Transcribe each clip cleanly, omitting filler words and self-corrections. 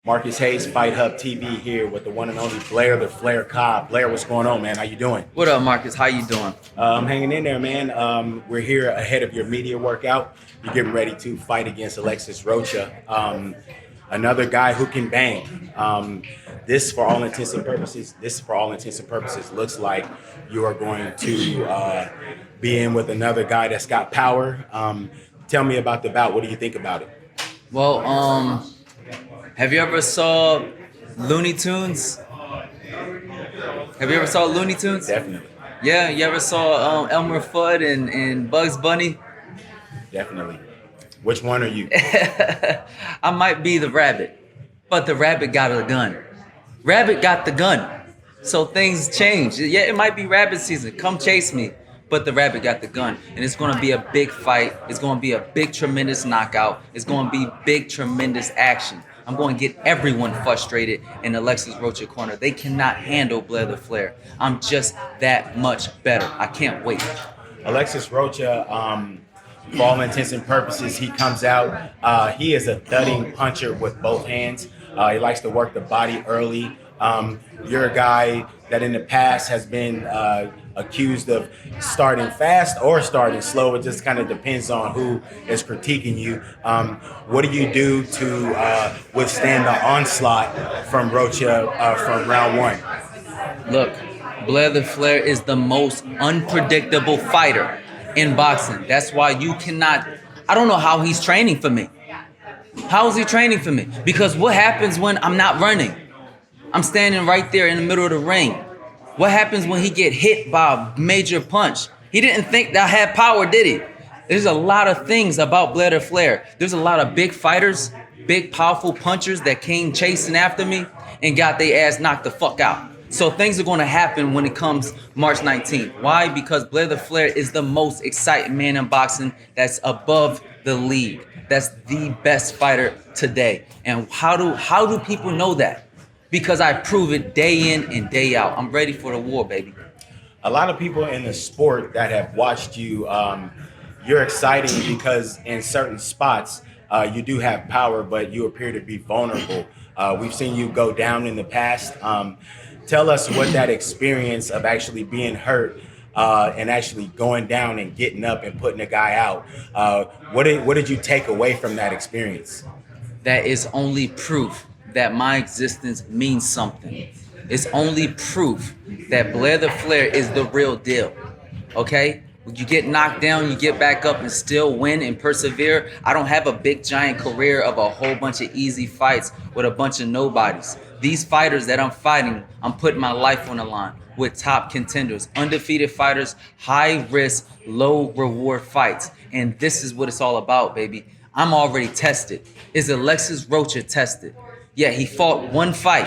Marcus Hayes, Fight Hub TV here with the one and only Blair Cobbs. Blair, what's going on, man? How you doing? What up, Marcus? How you doing? I'm hanging in there, man. We're here ahead of your media workout. You're getting ready to fight against Alexis Rocha, another guy who can bang. This, for all intents and purposes, looks like you are going to be in with another guy that's got power. Tell me about the bout. What do you think about it? Well, have you ever saw Looney Tunes? Definitely. Yeah, you ever saw Elmer Fudd and Bugs Bunny? Definitely. Which one are you? I might be the rabbit, but the rabbit got a gun. Rabbit got the gun. So things change. Yeah, it might be rabbit season. Come chase me. But the rabbit got the gun. And it's going to be a big fight. It's going to be a big, tremendous knockout. It's going to be big, tremendous action. I'm going to get everyone frustrated in Alexis Rocha corner. They cannot handle Blair the Flair. I'm just that much better. I can't wait. Alexis Rocha, for all intents and purposes, he comes out. He is a thudding puncher with both hands. He likes to work the body early. You're a guy that in the past has been accused of starting fast or starting slow. It just kind of depends on who is critiquing you. What do you do to withstand the onslaught from Rocha from round one? Look, Blair the Flair is the most unpredictable fighter in boxing. That's why you cannot, I don't know how he's training for me. How is he training for me? Because what happens when I'm not running? I'm standing right there in the middle of the ring. What happens when he get hit by a major punch? He didn't think that I had power, did he? There's a lot of things about Blair the Flair. There's a lot of big fighters, big powerful punchers that came chasing after me and got their ass knocked the fuck out. So things are going to happen when it comes March 19th. Why? Because Blair the Flair is the most exciting man in boxing that's above the league. That's the best fighter today. And how do people know that? Because I prove it day in and day out. I'm ready for the war, baby. A lot of people in the sport that have watched you, you're exciting because in certain spots, you do have power, but you appear to be vulnerable. We've seen you go down in the past. Tell us what that experience of actually being hurt and actually going down and getting up and putting a guy out. What did you take away from that experience? That is only proof that my existence means something. It's only proof that Blair the Flair is the real deal. Okay? When you get knocked down, you get back up and still win and persevere. I don't have a big giant career of a whole bunch of easy fights with a bunch of nobodies. These fighters that I'm fighting, I'm putting my life on the line with top contenders, undefeated fighters, high risk, low reward fights. And this is what it's all about, baby. I'm already tested. Is Alexis Rocha tested? Yeah, he fought one fight,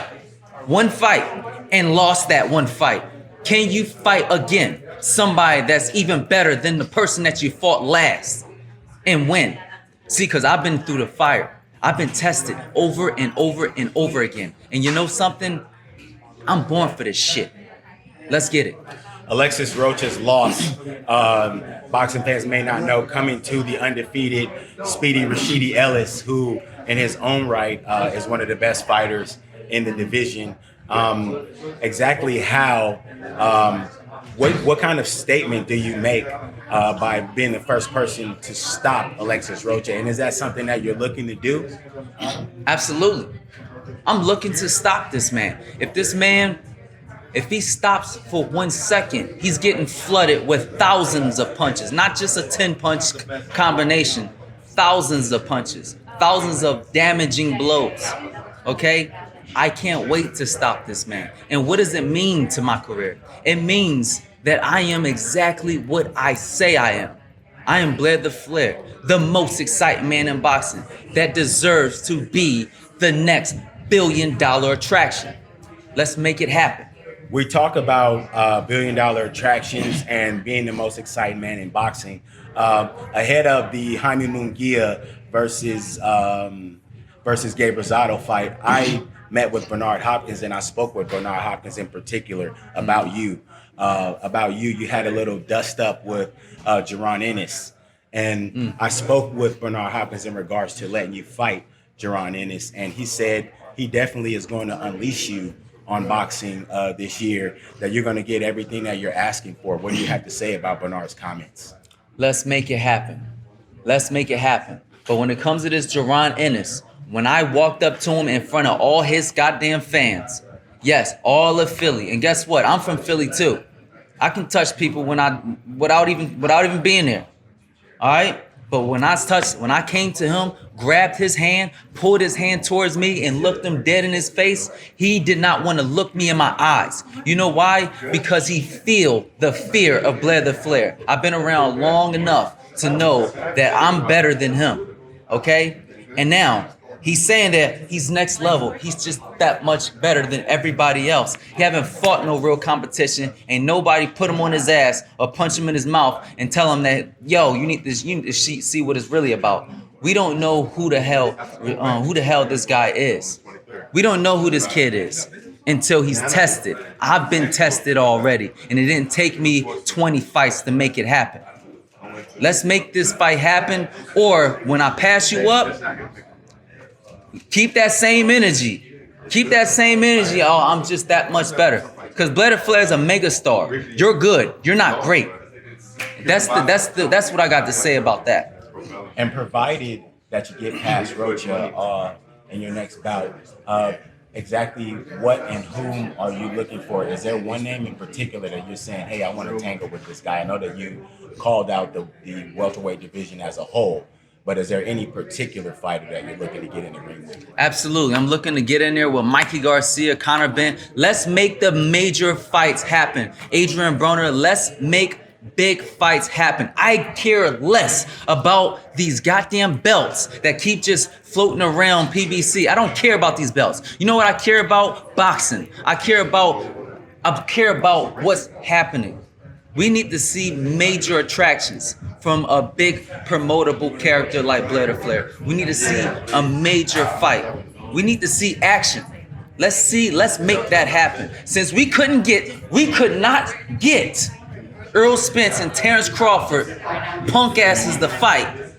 and lost that one fight. Can you fight again? Somebody that's even better than the person that you fought last and win? See, because I've been through the fire. I've been tested over and over and over again. And you know something? I'm born for this shit. Let's get it. Alexis Rocha's loss, boxing fans may not know, coming to the undefeated Speedy Rashidi Ellis, who in his own right is one of the best fighters in the division. Exactly how, what kind of statement do you make by being the first person to stop Alexis Rocha? And is that something that you're looking to do? Absolutely. I'm looking to stop this man. If he stops for 1 second, he's getting flooded with thousands of punches, not just a 10-punch combination, thousands of punches, thousands of damaging blows, okay? I can't wait to stop this man. And what does it mean to my career? It means that I am exactly what I say I am. I am Blair the Flair, the most exciting man in boxing that deserves to be the next billion-dollar attraction. Let's make it happen. We talk about billion-dollar attractions and being the most exciting man in boxing. Ahead of the Jaime Munguia versus Gabe Rosado fight, I met with Bernard Hopkins and I spoke with Bernard Hopkins in particular about you. You had a little dust up with Jaron Ennis. And I spoke with Bernard Hopkins in regards to letting you fight Jaron Ennis. And he said he definitely is going to unleash you on boxing this year, that you're going to get everything that you're asking for. What do you have to say about Bernard's comments? Let's make it happen. Let's make it happen. But when it comes to this Jaron Ennis, when I walked up to him in front of all his goddamn fans, yes, all of Philly, and guess what? I'm from Philly too. I can touch people without even being there. All right? But when I came to him, grabbed his hand, pulled his hand towards me, and looked him dead in his face, he did not want to look me in my eyes. You know why? Because he feel the fear of Blair the Flair. I've been around long enough to know that I'm better than him. Okay? And now, he's saying that he's next level. He's just that much better than everybody else. He haven't fought no real competition. Ain't nobody put him on his ass or punch him in his mouth and tell him that, yo, you need to see what it's really about. We don't know who the hell this guy is. We don't know who this kid is until he's tested. I've been tested already, and it didn't take me 20 fights to make it happen. Let's make this fight happen, or when I pass you up, keep that same energy. Keep that same energy. Oh, I'm just that much better. Because Blair the Flair is a mega star. You're good. You're not great. That's what I got to say about that. And provided that you get past Rocha in your next bout, exactly what and whom are you looking for? Is there one name in particular that you're saying, hey, I want to tangle with this guy? I know that you called out the welterweight division as a whole, but is there any particular fighter that you're looking to get in the ring with? Absolutely. I'm looking to get in there with Mikey Garcia, Conor Ben. Let's make the major fights happen. Adrian Broner, let's make big fights happen. I care less about these goddamn belts that keep just floating around PBC. I don't care about these belts. You know what I care about? Boxing. I care about what's happening. We need to see major attractions from a big promotable character like Blair the Flair. We need to see a major fight. We need to see action. Let's make that happen. Since we could not get Earl Spence and Terrence Crawford punk asses to fight.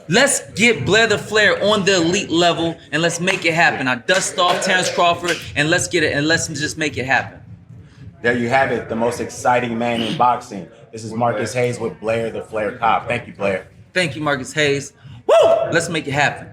Let's get Blair the Flair on the elite level and let's make it happen. I dust off Terrence Crawford and let's get it and let's just make it happen. There you have it, the most exciting man in boxing. This is Marcus Hayes with Blair the Flair Cobb. Thank you, Blair. Thank you, Marcus Hayes. Woo! Let's make it happen.